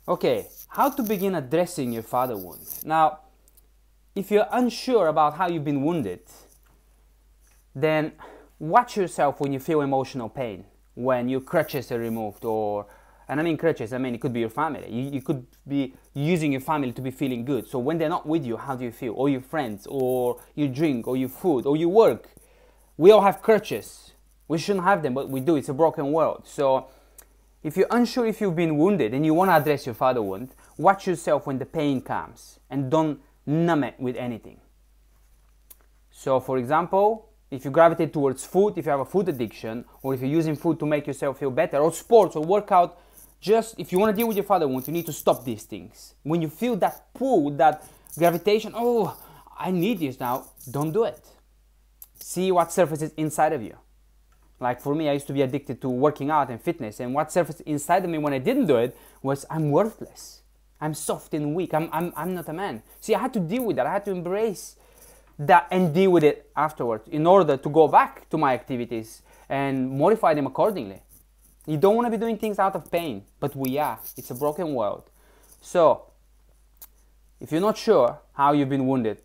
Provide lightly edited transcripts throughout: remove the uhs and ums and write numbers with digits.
Okay, how to begin addressing your father wound. Now, if you're unsure about how you've been wounded, then watch yourself when you feel emotional pain, when your crutches are removed, and I mean crutches, I mean it could be your family. You could be using your family to be feeling good. So when they're not with you, how do you feel? Or your friends, or your drink, or your food, or your work. We all have crutches. We shouldn't have them, but we do. It's a broken world. So if you're unsure if you've been wounded and you want to address your father wound, watch yourself when the pain comes and don't numb it with anything. So for example, if you gravitate towards food, if you have a food addiction, or if you're using food to make yourself feel better, or sports or workout, just if you want to deal with your father wound, you need to stop these things. When you feel that pull, that gravitation, oh, I need this now, don't do it. See what surfaces inside of you. Like for me, I used to be addicted to working out and fitness, and what surfaced inside of me when I didn't do it was I'm worthless. I'm soft and weak. I'm not a man. See, I had to deal with that. I had to embrace that and deal with it afterwards in order to go back to my activities and modify them accordingly. You don't want to be doing things out of pain, but we are. It's a broken world. So, if you're not sure how you've been wounded,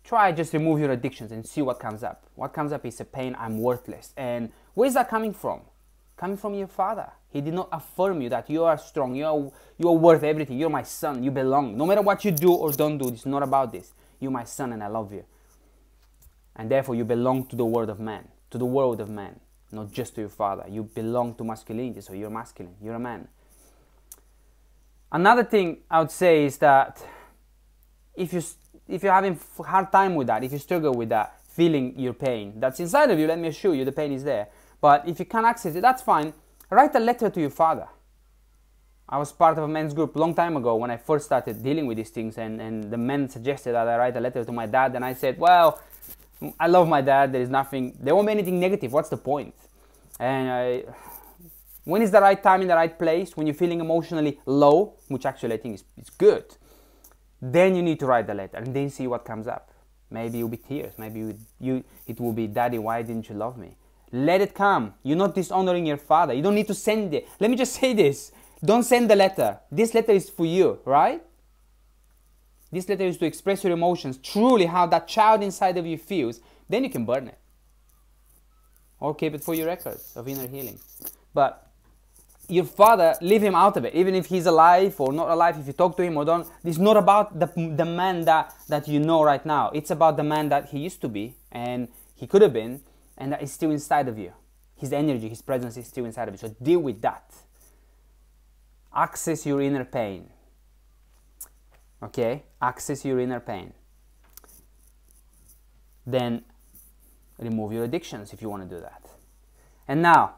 try just remove your addictions and see what comes up. What comes up is a pain, I'm worthless. And where's that coming from? Coming from your father. He did not affirm you that you are strong, you are worth everything, you're my son, you belong. No matter what you do or don't do, it's not about this. You're my son and I love you. And therefore you belong to the world of man, not just to your father. You belong to masculinity, so you're masculine, you're a man. Another thing I would say is that if you're having a hard time with that, if you struggle with that, feeling your pain that's inside of you, let me assure you the pain is there. But if you can't access it, that's fine. Write a letter to your father. I was part of a men's group a long time ago when I first started dealing with these things, and the men suggested that I write a letter to my dad, and I said, well, I love my dad, there won't be anything negative, what's the point? And when is the right time in the right place, when you're feeling emotionally low, which actually I think is good, then you need to write the letter and then see what comes up. Maybe it will be tears, maybe it will be, Daddy, why didn't you love me? Let it come. You're not dishonoring your father. You don't need to send it. Let me just say this. Don't send the letter. This letter is for you, right? This letter is to express your emotions, truly how that child inside of you feels. Then you can burn it. Or keep it for your records of inner healing. But your father, leave him out of it. Even if he's alive or not alive, if you talk to him or don't. It's not about the man that you know right now. It's about the man that he used to be and he could have been, and that is still inside of you. His energy, his presence is still inside of you. So deal with that. Access your inner pain. Okay? Access your inner pain. Then remove your addictions if you want to do that. And now,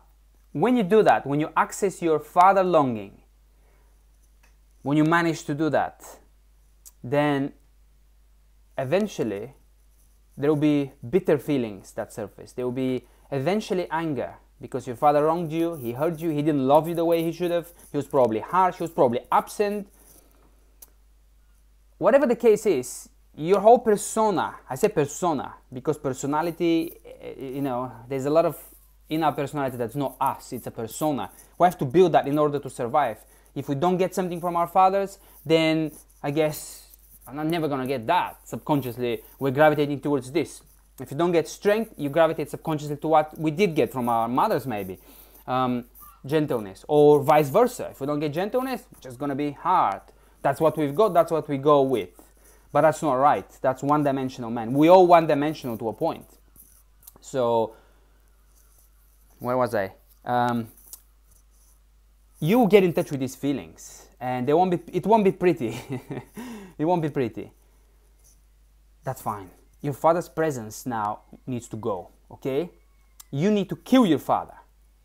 when you do that, when you access your father longing, when you manage to do that, then eventually there will be bitter feelings that surface. There will be eventually anger because your father wronged you, he hurt you, he didn't love you the way he should have, he was probably harsh, he was probably absent. Whatever the case is, your whole persona, I say persona because personality, there's a lot of in our personality that's not us, it's a persona. We have to build that in order to survive. If we don't get something from our fathers, then I guess I'm never gonna get that. Subconsciously, we're gravitating towards this. If you don't get strength, you gravitate subconsciously to what we did get from our mothers maybe. Gentleness, or vice versa. If we don't get gentleness, it's just gonna be hard. That's what we've got, that's what we go with. But that's not right. That's one-dimensional man. We all one-dimensional to a point. So, where was I? You get in touch with these feelings, and it won't be pretty. It won't be pretty. That's fine. Your father's presence now needs to go, okay? You need to kill your father.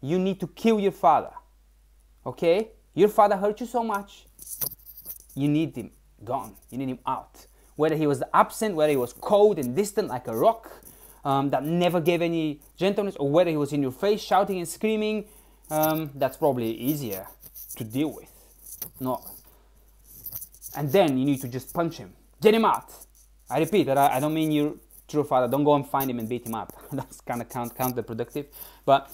You need to kill your father, okay? Your father hurt you so much. You need him gone. You need him out. Whether he was absent, whether he was cold and distant like a rock, that never gave any gentleness, or whether he was in your face shouting and screaming, that's probably easier to deal with. No. And then you need to just punch him. Get him out. I repeat that I don't mean your true father. Don't go and find him and beat him up. That's kind of counterproductive. But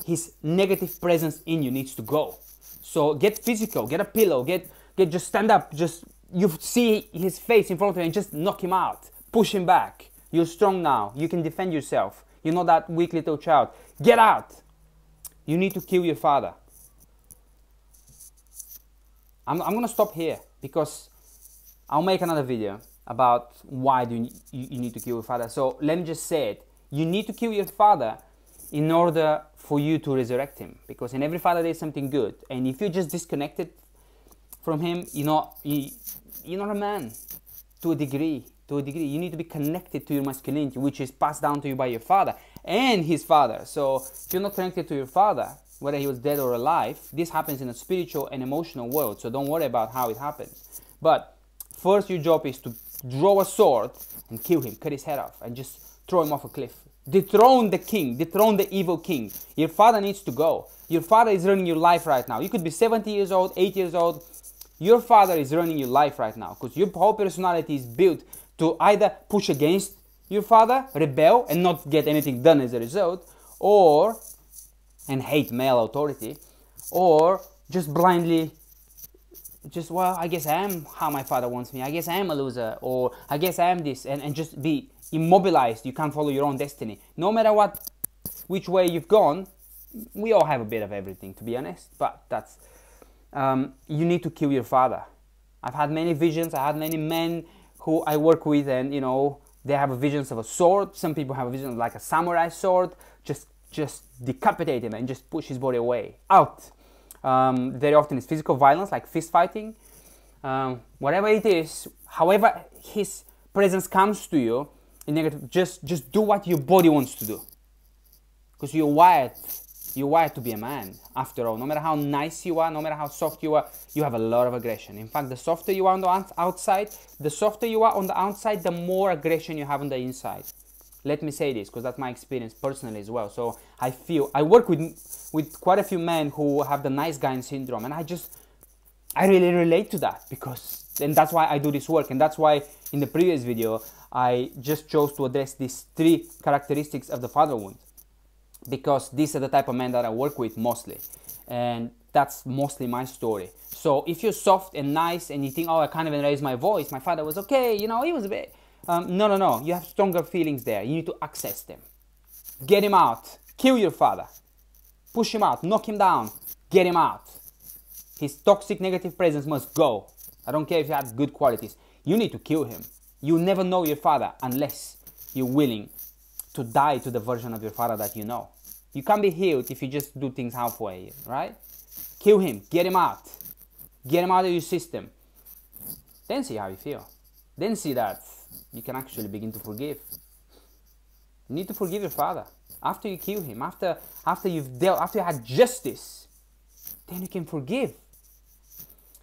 his negative presence in you needs to go. So get physical, get a pillow, just stand up, just, you see his face in front of you and just knock him out, push him back. You're strong now, you can defend yourself. You're not that weak little child. Get out. You need to kill your father. I'm going to stop here because I'll make another video about why do you need to kill your father. So let me just say it. You need to kill your father in order for you to resurrect him. Because in every father there is something good. And if you're just disconnected from him, you're not a man to a degree. You need to be connected to your masculinity, which is passed down to you by your father and his father. So if you're not connected to your father, whether he was dead or alive, this happens in a spiritual and emotional world. So don't worry about how it happens. But first your job is to draw a sword and kill him, cut his head off, and just throw him off a cliff. Dethrone the king, dethrone the evil king. Your father needs to go. Your father is running your life right now. You could be 70 years old, 8 years old. Your father is running your life right now because your whole personality is built to either push against your father, rebel, and not get anything done as a result, and hate male authority, or just blindly, well, I guess I am how my father wants me, I guess I am a loser, or I guess I am this, and just be immobilized. You can't follow your own destiny. No matter which way you've gone, we all have a bit of everything, to be honest, but that's, you need to kill your father. I've had many visions, I had many men who I work with, and they have visions of a sword. Some people have a vision of like a samurai sword, just decapitate him and just push his body away, out. Very often it's physical violence, like fist fighting. Whatever it is, however his presence comes to you in negative, just do what your body wants to do. Because you're wired to be a man, after all. No matter how nice you are, no matter how soft you are, you have a lot of aggression. In fact, the softer you are on the outside, the more aggression you have on the inside. Let me say this, because that's my experience personally as well. So I work with quite a few men who have the nice guy syndrome, and I really relate to that, and that's why I do this work, and that's why in the previous video I just chose to address these 3 characteristics of the father wound, because these are the type of men that I work with mostly, and that's mostly my story. So if you're soft and nice and you think, oh, I can't even raise my voice, my father was okay, he was a bit, no, you have stronger feelings there. You need to access them. Get him out. Kill your father. Push him out. Knock him down. Get him out. His toxic negative presence must go. I don't care if you have good qualities. You need to kill him. You never know your father unless you're willing to die to the version of your father that you know. You can't be healed if you just do things halfway, right? Kill him. Get him out. Get him out of your system. Then see how you feel. Then see that you can actually begin to forgive. You need to forgive your father. After you kill him, after you had justice, then you can forgive.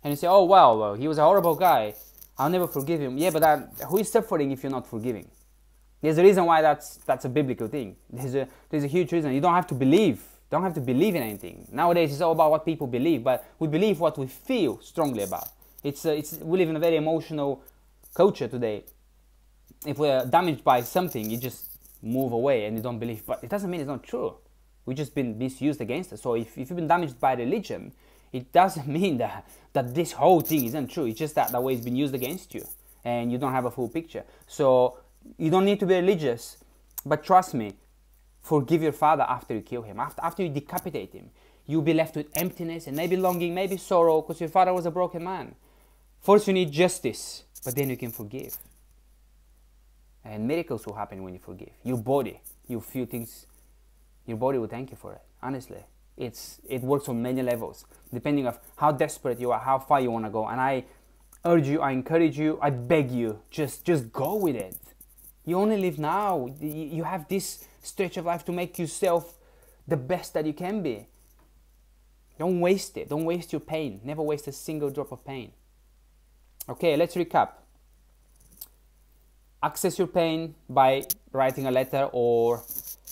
And you say, oh, well, he was a horrible guy, I'll never forgive him. Yeah, but who is suffering if you're not forgiving? There's a reason why that's a biblical thing. There's a huge reason. You don't have to believe. Don't have to believe in anything. Nowadays, it's all about what people believe, but we believe what we feel strongly about. We live in a very emotional culture today. If we're damaged by something, you just move away and you don't believe. But it doesn't mean it's not true. We've just been misused against us. So if you've been damaged by religion, it doesn't mean that this whole thing isn't true. It's just that the way it's been used against you and you don't have a full picture. So you don't need to be religious, but trust me, forgive your father after you kill him, after you decapitate him. You'll be left with emptiness and maybe longing, maybe sorrow, because your father was a broken man. First you need justice, but then you can forgive. And miracles will happen when you forgive. Your body, you feel things, your body will thank you for it. Honestly, it works on many levels, depending on how desperate you are, how far you want to go. And I urge you, I encourage you, I beg you, just go with it. You only live now. You have this stretch of life to make yourself the best that you can be. Don't waste it. Don't waste your pain. Never waste a single drop of pain. Okay, let's recap. Access your pain by writing a letter or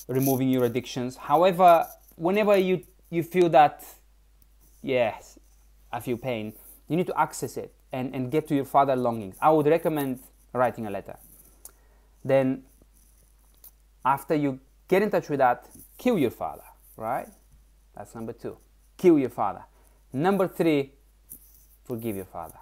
removing your addictions. However, whenever you feel that, yes, I feel pain, you need to access it and get to your father's longings. I would recommend writing a letter. Then, after you get in touch with that, kill your father, right? That's number 2. Kill your father. Number 3, forgive your father.